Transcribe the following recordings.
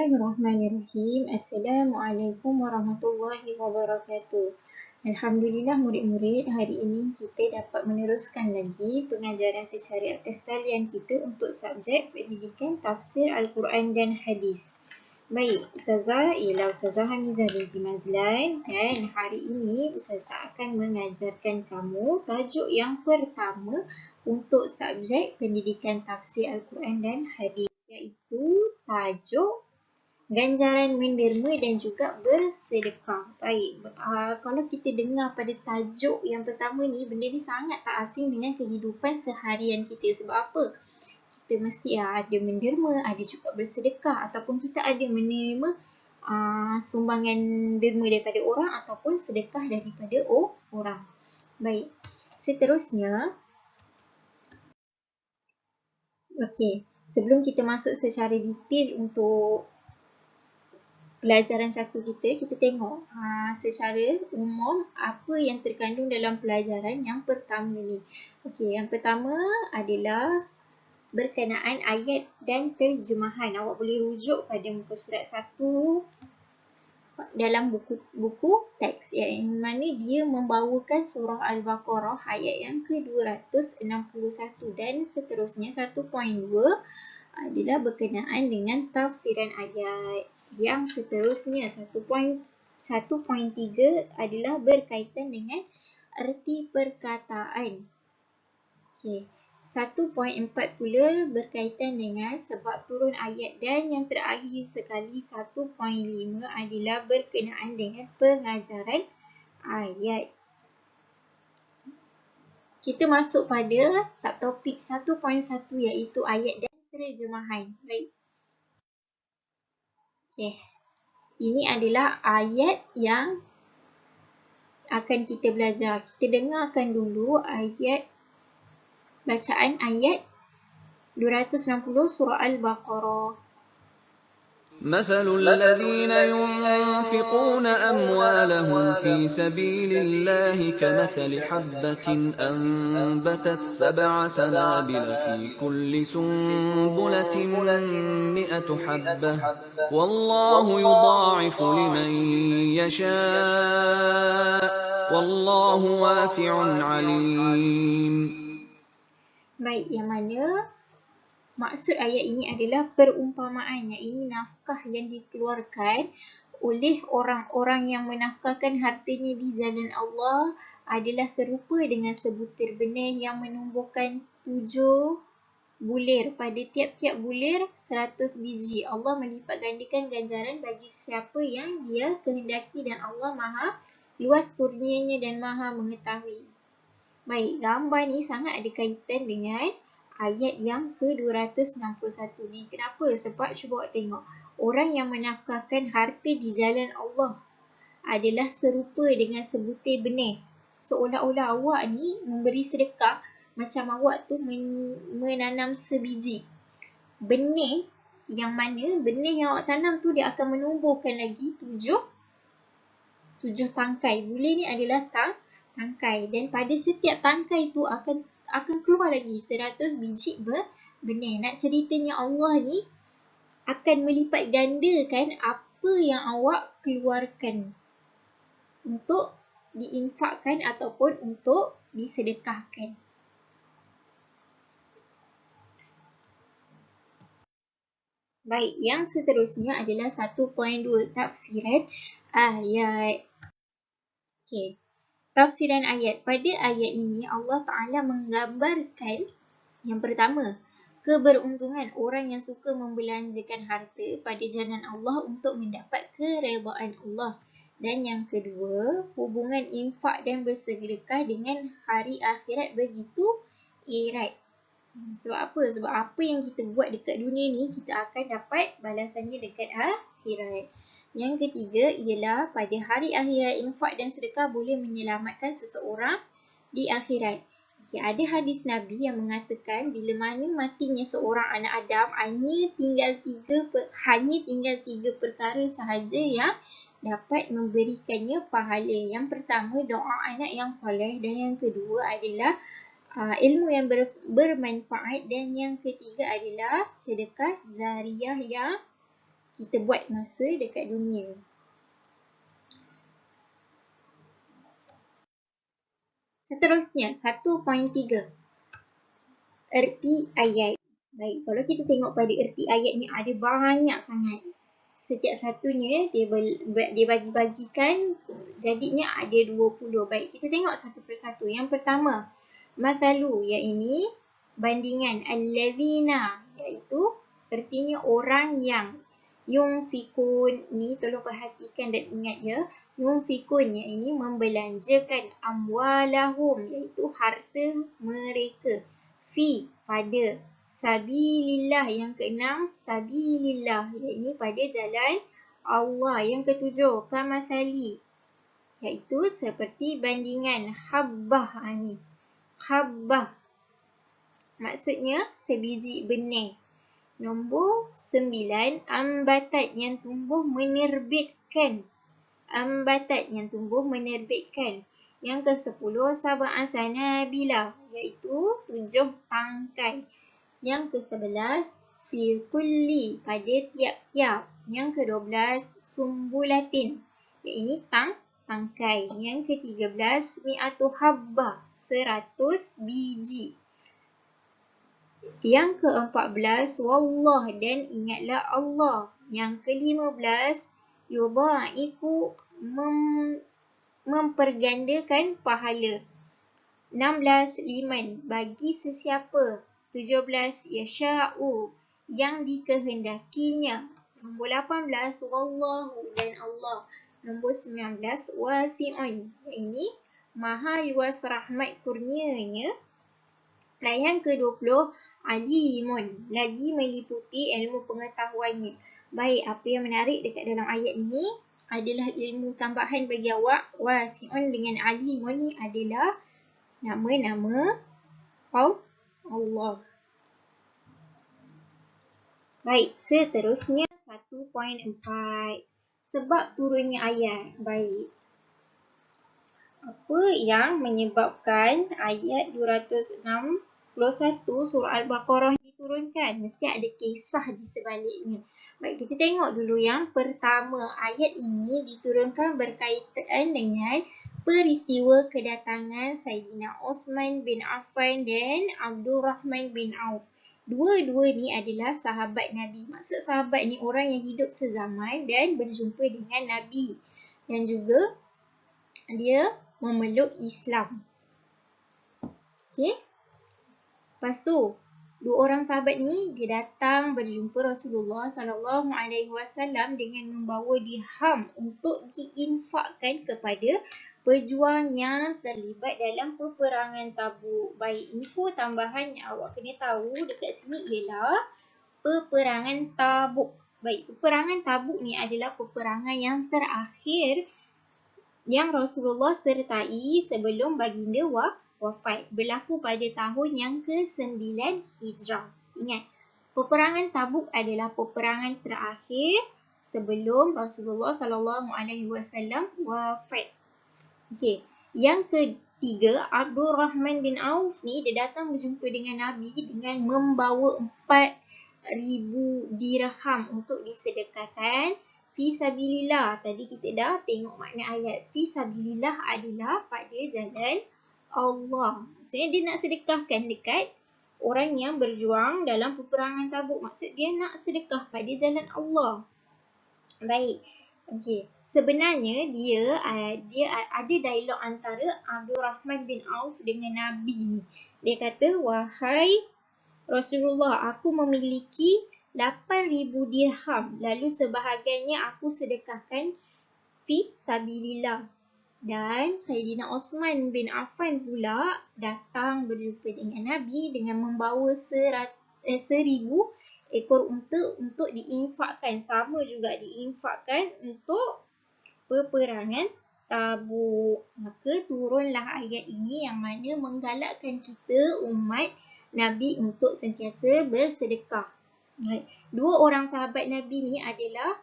Bismillahirrahmanirrahim. Assalamualaikum warahmatullahi wabarakatuh. Alhamdulillah murid-murid, hari ini kita dapat meneruskan lagi pengajaran secara atas talian kita untuk subjek pendidikan tafsir Al-Quran dan Hadis. Baik, Ustazah ialah Ustazah Hamizah binti Mazlan dan hari ini Ustazah akan mengajarkan kamu tajuk yang pertama untuk subjek pendidikan tafsir Al-Quran dan Hadis, iaitu tajuk ganjaran menderma dan juga bersedekah. Baik, kalau kita dengar pada tajuk yang pertama ni, benda ni sangat tak asing dengan kehidupan seharian kita. Sebab apa? Kita mesti ada menderma, ada juga bersedekah, ataupun kita ada menerima sumbangan derma daripada orang ataupun sedekah daripada orang. Baik, seterusnya, okey, sebelum kita masuk secara detail untuk pelajaran satu kita tengok secara umum apa yang terkandung dalam pelajaran yang pertama ni. Okey, yang pertama adalah berkenaan ayat dan terjemahan. Awak boleh rujuk pada muka surat 1 dalam buku teks, yang mana dia membawakan surah Al-Baqarah ayat yang ke-261 dan seterusnya. 1.2 adalah berkenaan dengan tafsiran ayat. Yang seterusnya 1.3 adalah berkaitan dengan erti perkataan. Okey, 1.4 pula berkaitan dengan sebab turun ayat, dan yang terakhir sekali 1.5 adalah berkenaan dengan pengajaran ayat. Kita masuk pada subtopik 1.1 iaitu ayat dan terjemahan. Baik. Okey. Ini adalah ayat yang akan kita belajar. Kita dengarkan dulu bacaan ayat 260 surah Al-Baqarah. مثل الذين ينفقون أموالهم في سبيل الله كمثل حبة أنبتت 7 سنابل في كل سنبلة 100 حبة والله يضاعف لمن يشاء والله واسع عليم. Baik, yang mana maksud ayat ini adalah perumpamaan, yang ini nafkah yang dikeluarkan oleh orang-orang yang menafkahkan hartanya di jalan Allah adalah serupa dengan sebutir benih yang menumbuhkan 7 bulir. Pada tiap-tiap bulir 100 biji. Allah melipat gandakan ganjaran bagi siapa yang dia kehendaki, dan Allah maha luas kurnianya dan maha mengetahui. Baik, gambar ni sangat ada kaitan dengan ayat yang ke-261 ni. Kenapa? Sebab cuba awak tengok, orang yang menafkahkan harta di jalan Allah adalah serupa dengan sebutir benih. Seolah-olah awak ni memberi sedekah macam awak tu menanam sebiji benih, yang mana benih yang awak tanam tu dia akan menumbuhkan lagi 7 tangkai. Bulir ni adalah tangkai, dan pada setiap tangkai tu akan keluar lagi 100 biji benih. Nak ceritanya Allah ni akan melipat gandakan apa yang awak keluarkan untuk diinfakkan ataupun untuk disedekahkan. Baik, yang seterusnya adalah 1.2 tafsiran ayat. Okey, tafsiran ayat. Pada ayat ini Allah Ta'ala menggambarkan yang pertama, keberuntungan orang yang suka membelanjakan harta pada jalan Allah untuk mendapat keredaan Allah. Dan yang kedua, hubungan infak dan bersedekah dengan hari akhirat begitu erat. Sebab apa? Sebab apa yang kita buat dekat dunia ni, kita akan dapat balasannya dekat akhirat. Yang ketiga ialah pada hari akhirat, infak dan sedekah boleh menyelamatkan seseorang di akhirat. Okay, ada hadis Nabi yang mengatakan bila mana matinya seorang anak Adam, hanya tinggal tiga perkara sahaja yang dapat memberikannya pahala. Yang pertama, doa anak yang soleh, dan yang kedua adalah ilmu yang bermanfaat, dan yang ketiga adalah sedekah jariah yang kita buat masa dekat dunia. Seterusnya, 1.3. Erti ayat. Baik, kalau kita tengok pada erti ayat ni ada banyak sangat. Setiap satunya dia bagi-bagikan, jadinya ada 20. Baik, kita tengok satu persatu. Yang pertama, mathalu, yang ini bandingan. Allazina, iaitu artinya orang yang. Yunfikun, ni tolong perhatikan dan ingat ya. Yunfikun, yang ini membelanjakan. Amwalahum, iaitu harta mereka. Fi, pada. Sabilillah, yang keenam, sabilillah, yang ini pada jalan Allah. Yang ketujuh, kamasali, iaitu seperti bandingan. Habbah, ni habbah, maksudnya sebiji benih. Nombor 9, ambatat, yang tumbuh menerbitkan. Ambatat, yang tumbuh menerbitkan. Yang ke-10, sab'an sanabila, iaitu 7 tangkai. Yang ke-11, fi kulli, pada tiap-tiap. Yang ke-12, sumbulatin, yang ini tangkai. Yang ke-13, mi'atu habbah, 100 biji. Yang ke-14, wallah, dan ingatlah Allah. Yang ke-15, yudha'ifu, mempergandakan pahala. 16, liman, bagi sesiapa. 17, yasha'u, yang dikehendakinya. Nombor 18, wallahu, dan Allah. Nombor 19, wasi'un, ini maha luas rahmat kurnianya. Dan yang ke-20, alimun, lagi meliputi ilmu pengetahuannya. Baik, apa yang menarik dekat dalam ayat ni adalah ilmu tambahan bagi awak. Wasi'un dengan alimun ni adalah nama-nama Allah. Baik, seterusnya 1.4. Sebab turunnya ayat. Baik. Apa yang menyebabkan ayat 261 surah Al-Baqarah diturunkan? Mesti ada kisah di sebaliknya. Baik, kita tengok dulu yang pertama. Ayat ini diturunkan berkaitan dengan peristiwa kedatangan Sayyidina Uthman bin Affan dan Abdurrahman bin Auf. Dua-dua ni adalah sahabat Nabi. Maksud sahabat ni orang yang hidup sezaman dan berjumpa dengan Nabi. Dan juga dia memeluk Islam. Okey. Lepas tu, dua orang sahabat ni dia datang berjumpa Rasulullah SAW dengan membawa dirham untuk diinfakkan kepada pejuang yang terlibat dalam peperangan Tabuk. Baik, info tambahan yang awak kena tahu dekat sini ialah peperangan Tabuk. Baik, peperangan Tabuk ni adalah peperangan yang terakhir yang Rasulullah sertai sebelum baginda wafat. Berlaku pada tahun yang ke-9 Hijrah. Ingat, peperangan Tabuk adalah peperangan terakhir sebelum Rasulullah SAW wafat. Okey, yang ketiga, Abdurrahman bin Auf ni dia datang berjumpa dengan Nabi dengan membawa 4,000 dirham untuk disedekahkan fi sabilillah. Tadi kita dah tengok makna ayat. Fi sabilillah adalah pada jalan Allah. Maksudnya dia nak sedekahkan dekat orang yang berjuang dalam peperangan Tabuk. Maksud dia nak sedekah pada jalan Allah. Baik. Okey. Sebenarnya dia ada dialog antara Abdurrahman bin Auf dengan Nabi ni. Dia kata, wahai Rasulullah, aku memiliki 8,000 dirham. Lalu sebahagiannya aku sedekahkan fi sabilillah. Dan Sayyidina Uthman bin Affan pula datang berjumpa dengan Nabi dengan membawa 1,000 ekor unta untuk diinfakkan. Sama juga diinfakkan untuk peperangan Tabuk. Maka turunlah ayat ini yang mana menggalakkan kita umat Nabi untuk sentiasa bersedekah. Dua orang sahabat Nabi ni adalah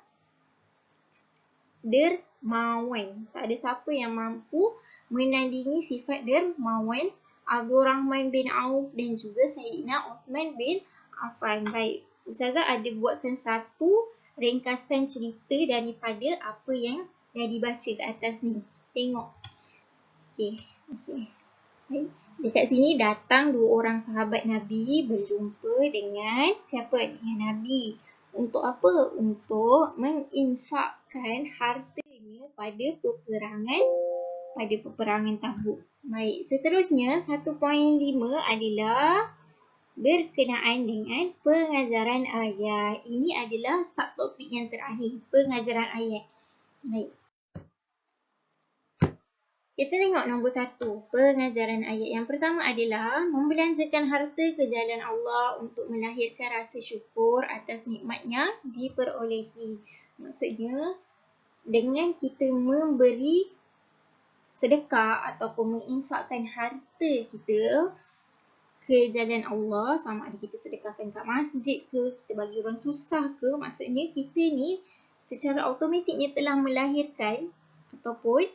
dermawan. Tak ada siapa yang mampu menandingi sifat dermawan Abdurrahman bin Auf dan juga Sayyidina Uthman bin Affan. Baik, Ustazah ada buatkan satu ringkasan cerita daripada apa yang dah dibaca ke atas ni. Tengok. Okey. Baik. Dekat sini datang 2 orang sahabat Nabi berjumpa dengan siapa? Dengan Nabi. Untuk apa? Untuk menginfakkan hartanya pada peperangan Tabuk. Baik, seterusnya 1.5 adalah berkenaan dengan pengajaran ayat. Ini adalah subtopik yang terakhir, pengajaran ayat. Baik. Kita tengok nombor 1, pengajaran ayat. Yang pertama adalah membelanjakan harta ke jalan Allah untuk melahirkan rasa syukur atas nikmat yang diperolehi. Maksudnya, dengan kita memberi sedekah ataupun menginfakkan harta kita ke jalan Allah, sama ada kita sedekahkan kat masjid ke, kita bagi orang susah ke, maksudnya kita ni secara automatiknya telah melahirkan ataupun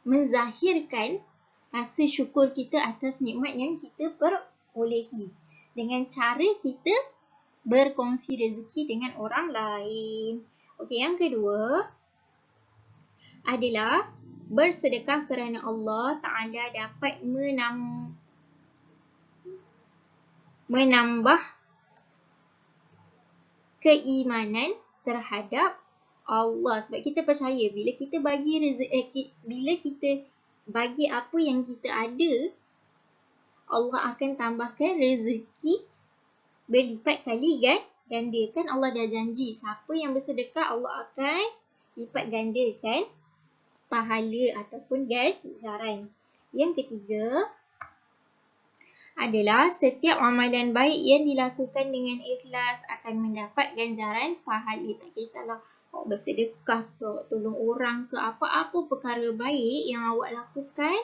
menzahirkan rasa syukur kita atas nikmat yang kita perolehi dengan cara kita berkongsi rezeki dengan orang lain. Okey, yang kedua adalah bersedekah kerana Allah Ta'ala dapat menambah keimanan terhadap Allah. Sebab kita percaya bila kita bagi bila kita bagi apa yang kita ada, Allah akan tambahkan rezeki berlipat kali ganda. Kan Allah dah janji siapa yang bersedekah Allah akan lipat gandakan pahala ataupun ganjaran. Yang ketiga adalah setiap amalan baik yang dilakukan dengan ikhlas akan mendapat ganjaran pahala. Tak kisahlah awak bersedekah ke, awak tolong orang ke, apa-apa perkara baik yang awak lakukan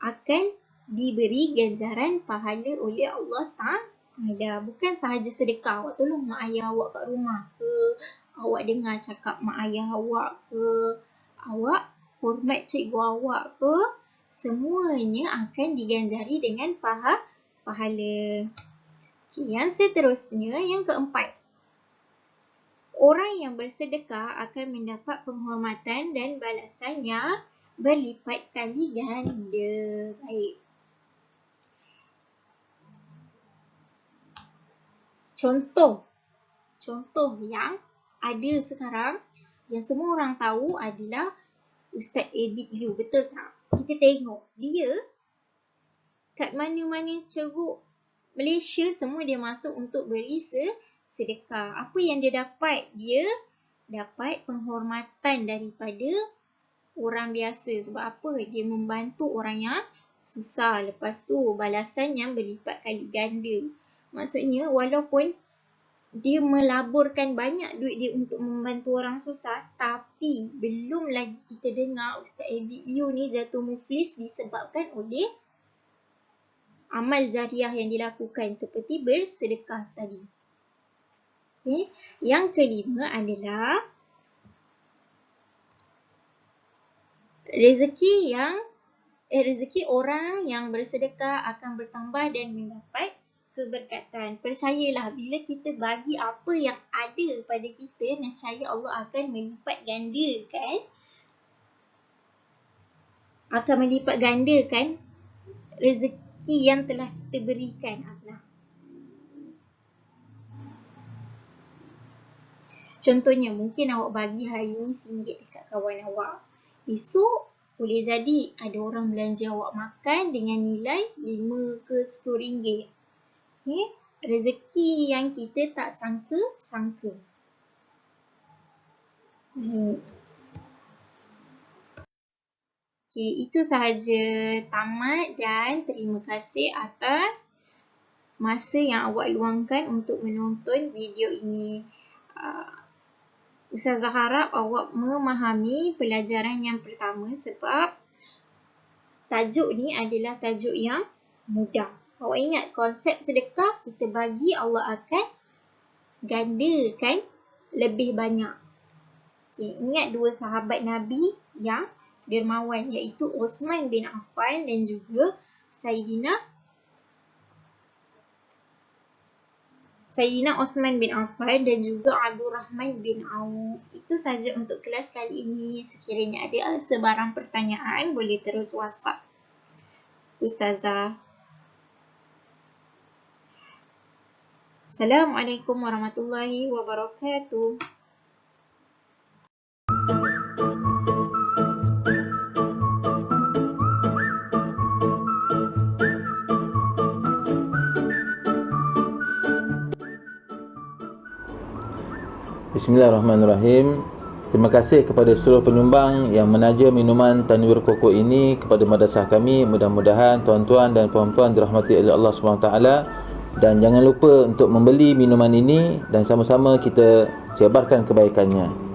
akan diberi ganjaran pahala oleh Allah Ta'ala. Bukan sahaja sedekah, awak tolong mak ayah awak kat rumah ke, awak dengar cakap mak ayah awak ke, awak hormat cikgu awak ke, semuanya akan diganjari dengan pahala. Okay, yang seterusnya, yang keempat. Orang yang bersedekah akan mendapat penghormatan dan balasan yang berlipat kali ganda. Baik. Contoh yang ada sekarang yang semua orang tahu adalah Ustaz Abid Liu. Betul tak? Kita tengok dia kat mana-mana ceruk Malaysia semua dia masuk untuk beri sedekah. Apa yang dia dapat? Dia dapat penghormatan daripada orang biasa. Sebab apa? Dia membantu orang yang susah. Lepas tu balasan yang berlipat kali ganda. Maksudnya walaupun dia melaburkan banyak duit dia untuk membantu orang susah, tapi belum lagi kita dengar Ustaz Abid Liu ni jatuh muflis disebabkan oleh amal jariah yang dilakukan seperti bersedekah tadi. Okay. Yang kelima adalah rezeki orang yang bersedekah akan bertambah dan mendapat keberkatan. Percayalah, bila kita bagi apa yang ada pada kita, nescaya Allah akan melipat gandakan rezeki yang telah kita berikan. Contohnya, mungkin awak bagi hari ni RM1 dekat kawan awak. Esok boleh jadi ada orang belanja awak makan dengan nilai RM5 ke RM10. Okay? Rezeki yang kita tak sangka. Okay, itu sahaja tamat dan terima kasih atas masa yang awak luangkan untuk menonton video ini. Ustazah harap awak memahami pelajaran yang pertama sebab tajuk ni adalah tajuk yang mudah. Awak ingat konsep sedekah, kita bagi Allah akan gandakan lebih banyak. Okay, ingat 2 sahabat Nabi yang dermawan iaitu Osman bin Affan dan juga Saidina Sayyidina Osman bin Affan dan juga Abdul Rahman bin Auf. Itu saja untuk kelas kali ini. Sekiranya ada sebarang pertanyaan, boleh terus WhatsApp Ustazah. Assalamualaikum warahmatullahi wabarakatuh. Bismillahirrahmanirrahim. Terima kasih kepada seluruh penyumbang yang menaja minuman Tanwir Koko ini kepada madrasah kami. Mudah-mudahan tuan-tuan dan puan-puan dirahmati oleh Allah SWT. Dan jangan lupa untuk membeli minuman ini dan sama-sama kita sebarkan kebaikannya.